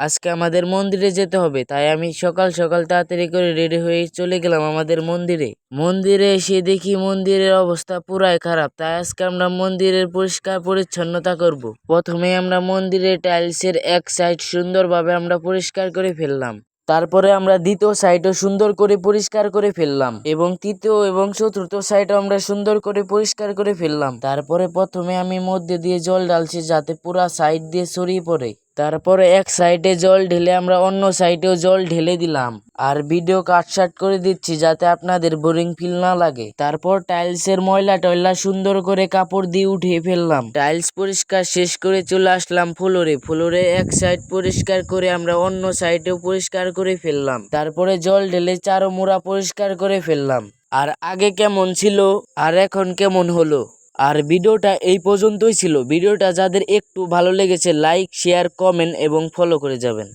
আজকে আমাদের মন্দিরে যেতে হবে, তাই আমি সকাল সকাল তাড়াতাড়ি করে রেডি হয়ে চলে গেলাম আমাদের মন্দিরে। মন্দিরে এসে দেখি মন্দিরের অবস্থা পুরাই খারাপ, তাই আজকে আমরা মন্দিরের পরিষ্কার পরিচ্ছন্নতা করব। প্রথমে আমরা মন্দিরের টাইলসের এক সাইড সুন্দরভাবে আমরা পরিষ্কার করে ফেললাম। তারপরে আমরা দ্বিতীয় সাইডও সুন্দর করে পরিষ্কার করে ফেললাম এবং তৃতীয় এবং চতুর্থ সাইডও আমরা সুন্দর করে পরিষ্কার করে ফেললাম। তারপরে প্রথমে আমি মধ্যে দিয়ে জল ঢালছি যাতে পুরা সাইড দিয়ে ছড়িয়ে পড়ে। তারপরে এক সাইডে জল ঢেলে আমরা অন্য সাইডেও জল ঢেলে দিলাম। আর ভিডিও কাটসাট করে দিচ্ছি যাতে আপনাদের বোরিং ফিল না লাগে। তারপর টাইলসের ময়লা টয়লা সুন্দর করে কাপড় দিয়ে উঠিয়ে ফেললাম। টাইলস পরিষ্কার শেষ করে চলে আসলাম ফ্লোরে। ফ্লোরে এক সাইড পরিষ্কার করে আমরা অন্য সাইডেও পরিষ্কার করে ফেললাম। তারপরে জল ঢেলে চারোমুড়া পরিষ্কার করে ফেললাম। আর আগে কেমন ছিল আর এখন কেমন হলো। আর ভিডিওটা এই পর্যন্তই ছিল। ভিডিওটা যাদের একটু ভালো লেগেছে লাইক শেয়ার কমেন্ট এবং ফলো করে যাবেন।